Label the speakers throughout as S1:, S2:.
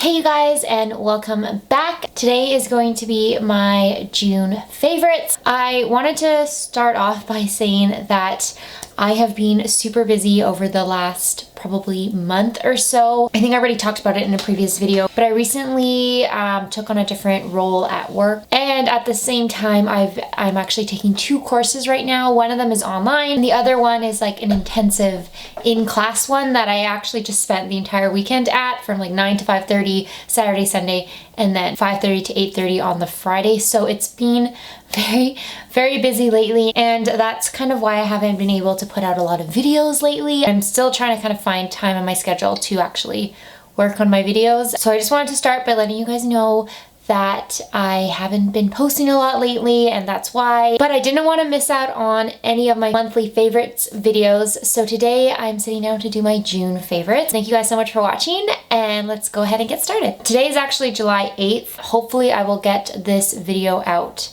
S1: Hey you guys, and welcome back. Today is going to be my June favorites. I wanted to start off by saying that I have been super busy over the last probably month or so. I think I already talked about it in a previous video, but I recently took on a different role at work, and at the same time I'm actually taking two courses right now. One of them is online, and the other one is like an intensive in-class one that I actually just spent the entire weekend at, from like 9 to 5:30 Saturday, Sunday, and then 5:30 to 8:30 on the Friday. So it's been very busy lately, and that's kind of why I haven't been able to put out a lot of videos lately. I'm still trying to kind of find time in my schedule to actually work on my videos. So I just wanted to start by letting you guys know that I haven't been posting a lot lately, and that's why. But I didn't want to miss out on any of my monthly favorites videos, so today I'm sitting down to do my June favorites. Thank you guys so much for watching, and let's go ahead and get started. Today is actually July 8th. Hopefully I will get this video out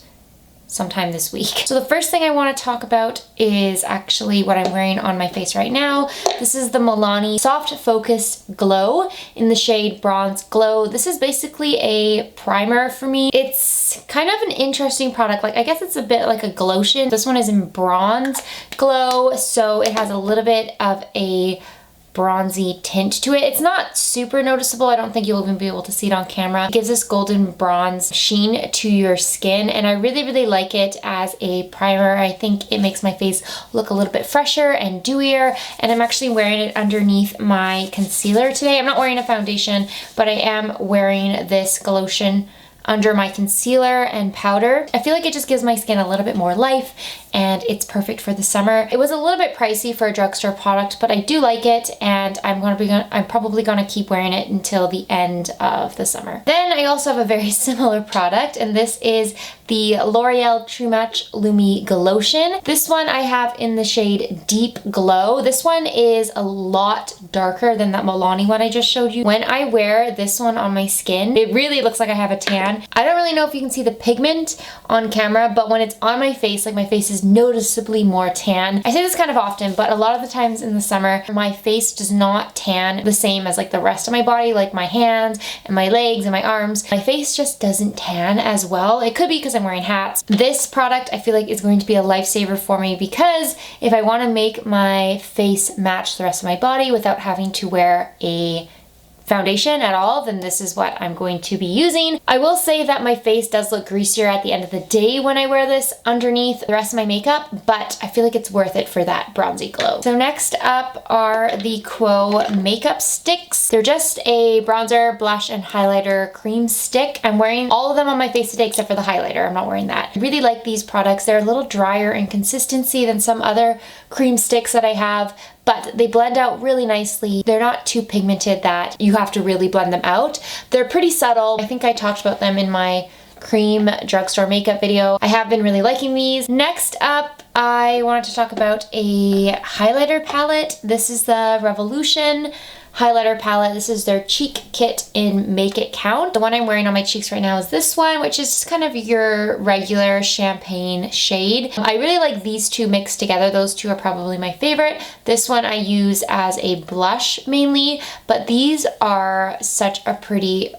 S1: sometime this week. So the first thing I want to talk about is actually what I'm wearing on my face right now. This is the Milani Soft Focus Glow in the shade Bronze Glow. This is basically a primer for me. It's kind of an interesting product. Like, I guess it's a bit like a glotion. This one is in Bronze Glow, so it has a little bit of a bronzy tint to it. It's not super noticeable. I don't think you'll even be able to see it on camera. It gives this golden bronze sheen to your skin, and I really like it as a primer. I think it makes my face look a little bit fresher and dewier, and I'm actually wearing it underneath my concealer today. I'm not wearing a foundation, but I am wearing this glotion under my concealer and powder. I feel like it just gives my skin a little bit more life, and it's perfect for the summer. It was a little bit pricey for a drugstore product, but I do like it, and I'm probably gonna keep wearing it until the end of the summer. Then I also have a very similar product, and this is the L'Oreal True Match Lumi Glotion. This one I have in the shade Deep Glow. This one is a lot darker than that Milani one I just showed you. When I wear this one on my skin, it really looks like I have a tan. I don't really know if you can see the pigment on camera, but when it's on my face, like, my face is noticeably more tan. I say this kind of often, but a lot of the times in the summer, my face does not tan the same as like the rest of my body, like my hands and my legs and my arms. My face just doesn't tan as well. It could be because I'm wearing hats. This product I feel like is going to be a lifesaver for me, because if I want to make my face match the rest of my body without having to wear a foundation at all, then this is what I'm going to be using. I will say that my face does look greasier at the end of the day when I wear this underneath the rest of my makeup, but I feel like it's worth it for that bronzy glow. So next up are the Quo makeup sticks. They're just a bronzer, blush, and highlighter cream stick. I'm wearing all of them on my face today except for the highlighter. I'm not wearing that. I really like these products. They're a little drier in consistency than some other cream sticks that I have, but they blend out really nicely. They're not too pigmented that you have to really blend them out. They're pretty subtle. I think I talked about them in my cream drugstore makeup video. I have been really liking these. Next up, I wanted to talk about a highlighter palette. This is the Revolution highlighter palette. This is their cheek kit in Make It Count. The one I'm wearing on my cheeks right now is this one, which is just kind of your regular champagne shade. I really like these two mixed together. Those two are probably my favorite. This one I use as a blush mainly, but these are such a pretty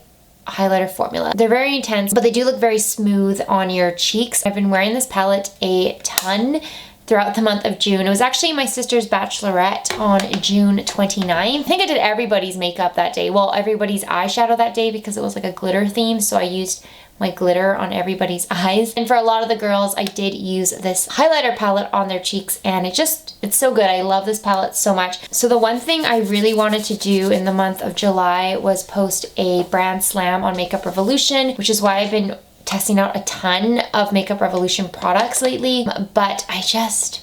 S1: highlighter formula. They're very intense, but they do look very smooth on your cheeks. I've been wearing this palette a ton throughout the month of June. It was actually my sister's bachelorette on June 29th. I think I did everybody's makeup that day. Well, everybody's eyeshadow that day, because it was like a glitter theme, so I used my glitter on everybody's eyes. And for a lot of the girls, I did use this highlighter palette on their cheeks, and it's so good. I love this palette so much. So the one thing I really wanted to do in the month of July was post a brand slam on Makeup Revolution, which is why I've been testing out a ton of Makeup Revolution products lately, but I just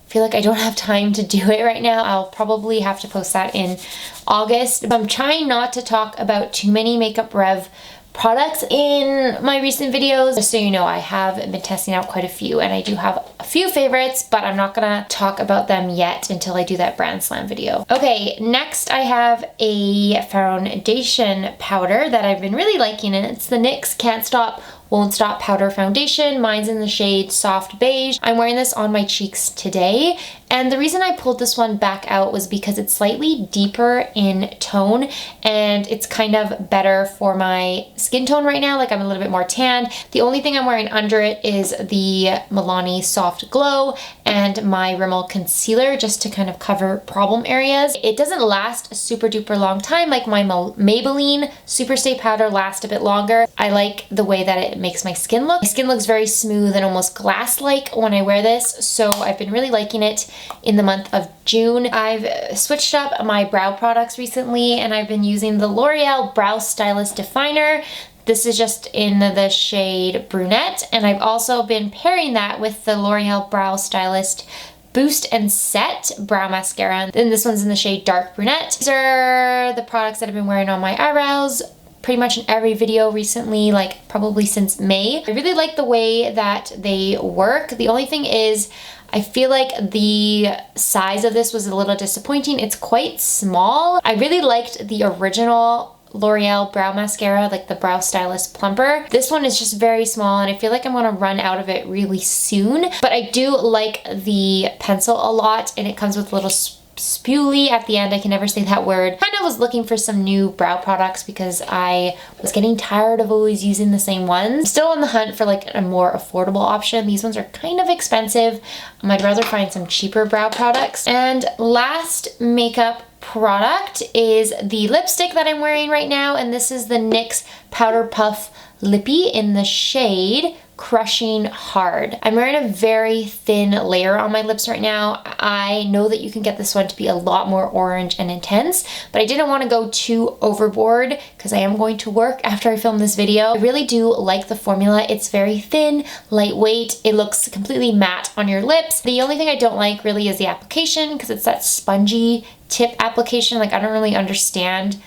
S1: feel like I don't have time to do it right now. I'll probably have to post that in August. I'm trying not to talk about too many Makeup Rev products in my recent videos. Just so you know, I have been testing out quite a few, and I do have a few favorites, but I'm not gonna talk about them yet until I do that brand slam video. Okay, next I have a foundation powder that I've been really liking, and it's the NYX Can't Stop Won't Stop Powder Foundation. Mine's in the shade Soft Beige. I'm wearing this on my cheeks today. And the reason I pulled this one back out was because it's slightly deeper in tone and it's kind of better for my skin tone right now. Like I'm a little bit more tan. The only thing I'm wearing under it is the Milani Soft Glow and my Rimmel concealer just to kind of cover problem areas. It doesn't last a super duper long time like my Maybelline Superstay powder lasts a bit longer. I like the way that it makes my skin look. My skin looks very smooth and almost glass-like when I wear this, so I've been really liking it in the month of June. I've switched up my brow products recently and I've been using the L'Oreal Brow Stylist Definer. This is just in the shade Brunette, and I've also been pairing that with the L'Oreal Brow Stylist Boost and Set Brow Mascara. And this one's in the shade Dark Brunette. These are the products that I've been wearing on my eyebrows pretty much in every video recently, like probably since May. I really like the way that they work. The only thing is I feel like the size of this was a little disappointing. It's quite small. I really liked the original L'Oreal brow mascara, like the Brow Stylist Plumper. This one is just very small and I feel like I'm gonna run out of it really soon. But I do like the pencil a lot and it comes with little spoolie at the end. I can never say that word. Kind of was looking for some new brow products because I was getting tired of always using the same ones. Still on the hunt for like a more affordable option. These ones are kind of expensive. I'd rather find some cheaper brow products. And last makeup product is the lipstick that I'm wearing right now, and this is the NYX Powder Puff Lippy in the shade Crushing Hard. I'm wearing a very thin layer on my lips right now. I know that you can get this one to be a lot more orange and intense, but I didn't want to go too overboard because I am going to work after I film this video. I really do like the formula. It's very thin, lightweight. It looks completely matte on your lips. The only thing I don't like really is the application because it's that spongy tip application. Like I don't really understand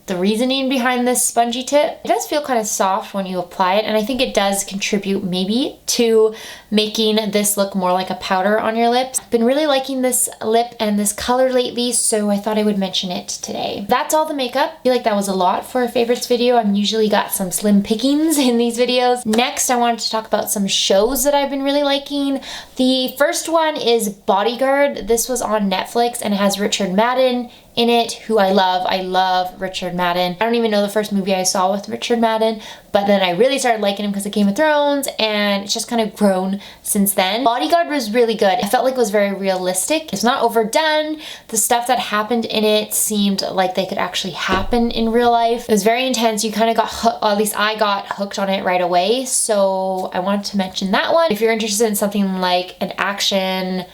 S1: the reasoning behind this spongy tip. It does feel kind of soft when you apply it, and I think it does contribute maybe to making this look more like a powder on your lips. I've been really liking this lip and this color lately, so I thought I would mention it today. That's all the makeup. I feel like that was a lot for a favorites video. I'm usually got some slim pickings in these videos. Next, I wanted to talk about some shows that I've been really liking. The first one is Bodyguard. This was on Netflix and it has Richard Madden in it, who I love. I love Richard Madden. I don't even know the first movie I saw with Richard Madden, but then I really started liking him because of Game of Thrones, and it's just kind of grown since then. Bodyguard was really good. I felt like it was very realistic. It's not overdone. The stuff that happened in it seemed like they could actually happen in real life. It was very intense. You kind of got hooked, or at least I got hooked on it right away, so I wanted to mention that one. If you're interested in something like an action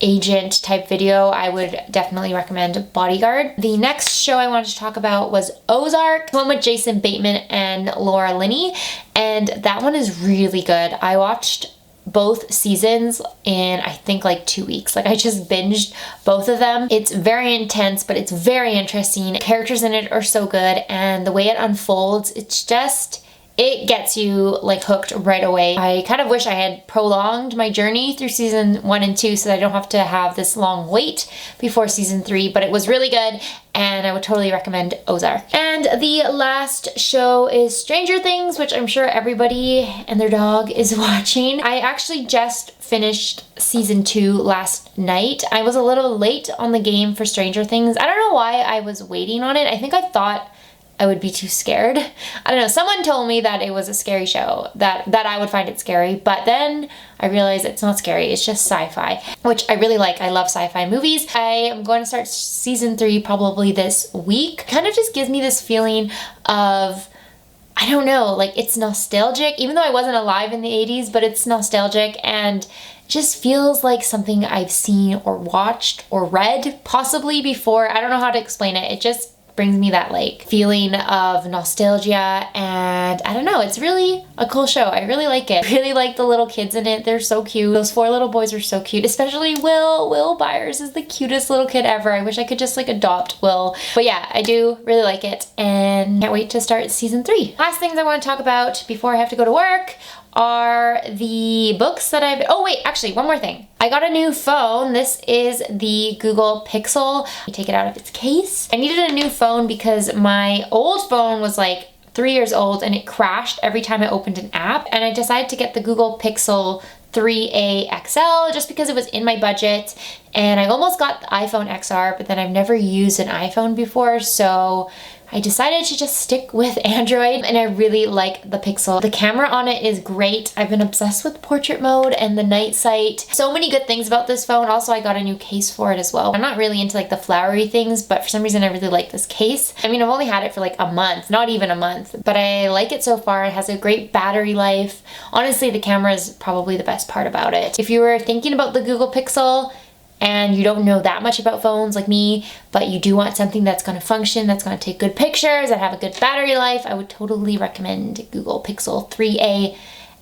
S1: agent type video, I would definitely recommend Bodyguard. The next show I wanted to talk about was Ozark, the one with Jason Bateman and Laura Linney, and that one is really good. I watched both seasons in I think like 2 weeks. Like I just binged both of them. It's very intense, but it's very interesting. The characters in it are so good, and the way it unfolds, it's just, it gets you like hooked right away. I kind of wish I had prolonged my journey through season 1 and 2 so that I don't have to have this long wait before season 3, but it was really good and I would totally recommend Ozark. And the last show is Stranger Things, which I'm sure everybody and their dog is watching. I actually just finished season 2 last night. I was a little late on the game for Stranger Things. I don't know why I was waiting on it. I think I thought I would be too scared. I don't know, someone told me that it was a scary show, that I would find it scary, but then I realized it's not scary, it's just sci-fi, which I really like. I love sci-fi movies. I am going to start season 3 probably this week. Kind of just gives me this feeling of, I don't know, like it's nostalgic, even though I wasn't alive in the 80s, but it's nostalgic and just feels like something I've seen or watched or read possibly before. I don't know how to explain it. It just brings me that like feeling of nostalgia, and I don't know, it's really a cool show. I really like it. I really like the little kids in it. They're so cute. Those 4 little boys are so cute, especially Will. Will Byers is the cutest little kid ever. I wish I could just like adopt Will. But yeah, I do really like it and can't wait to start season 3. Last things I want to talk about before I have to go to work are the books that oh wait, actually one more thing. I got a new phone. This is the Google Pixel. I take it out of its case. I needed a new phone because my old phone was like 3 years old and it crashed every time I opened an app, and I decided to get the Google Pixel 3a XL just because it was in my budget, and I almost got the iPhone XR, but then I've never used an iPhone before, so I decided to just stick with Android, and I really like the Pixel. The camera on it is great. I've been obsessed with portrait mode and the night sight. So many good things about this phone. Also, I got a new case for it as well. I'm not really into like the flowery things, but for some reason I really like this case. I mean, I've only had it for like a month, not even a month, but I like it so far. It has a great battery life. Honestly, the camera is probably the best part about it. If you were thinking about the Google Pixel, and you don't know that much about phones like me, but you do want something that's going to function, that's going to take good pictures, that have a good battery life, I would totally recommend Google Pixel 3a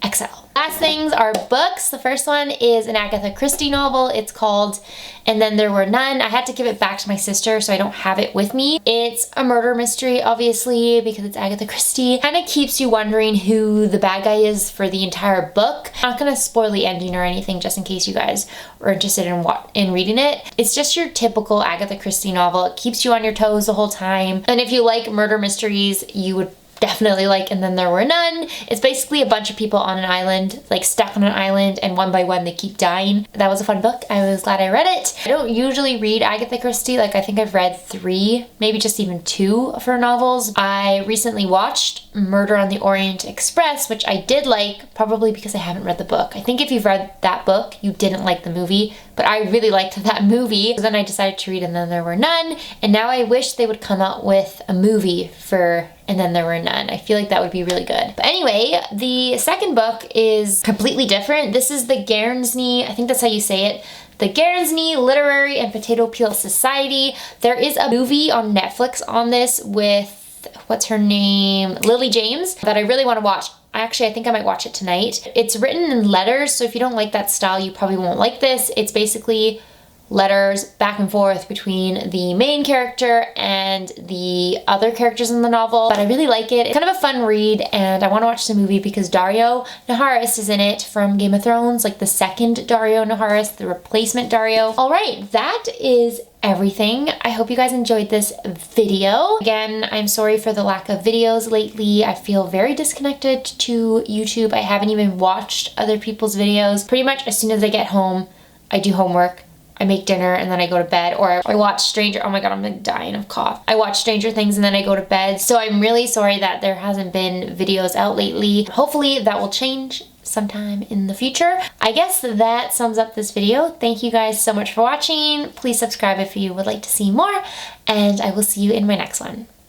S1: XL. Last things are books. The first one is an Agatha Christie novel. It's called And Then There Were None. I had to give it back to my sister, so I don't have it with me. It's a murder mystery, obviously, because it's Agatha Christie. Kind of keeps you wondering who the bad guy is for the entire book. I'm not going to spoil the ending or anything, just in case you guys are interested in reading it. It's just your typical Agatha Christie novel. It keeps you on your toes the whole time. And if you like murder mysteries, you would definitely like And Then There Were None. It's basically a bunch of people on an island, like stuck on an island, and one by one they keep dying. That was a fun book. I was glad I read it. I don't usually read Agatha Christie. Like, I think I've read 3, maybe just even 2 of her novels. I recently watched Murder on the Orient Express, which I did like, probably because I haven't read the book. I think if you've read that book, you didn't like the movie, but I really liked that movie. So then I decided to read And Then There Were None, and now I wish they would come out with a movie for And Then There Were None. I feel like that would be really good. But anyway, the second book is completely different. This is the Guernsey, I think that's how you say it, the Guernsey Literary and Potato Peel Society. There is a movie on Netflix on this with, what's her name, Lily James, that I really want to watch. Actually, I think I might watch it tonight. It's written in letters, so if you don't like that style, you probably won't like this. It's basically letters back and forth between the main character and the other characters in the novel, but I really like it. It's kind of a fun read, and I want to watch the movie because Dario Naharis is in it from Game of Thrones, like the second Dario Naharis, the replacement Dario. All right, that is everything. I hope you guys enjoyed this video. Again, I'm sorry for the lack of videos lately. I feel very disconnected to YouTube. I haven't even watched other people's videos. Pretty much as soon as I get home, I do homework, I make dinner, and then I go to bed, or I watch oh my god, I'm like dying of cough. I watch Stranger Things and then I go to bed. So I'm really sorry that there hasn't been videos out lately. Hopefully that will change sometime in the future. I guess that sums up this video. Thank you guys so much for watching. Please subscribe if you would like to see more, and I will see you in my next one.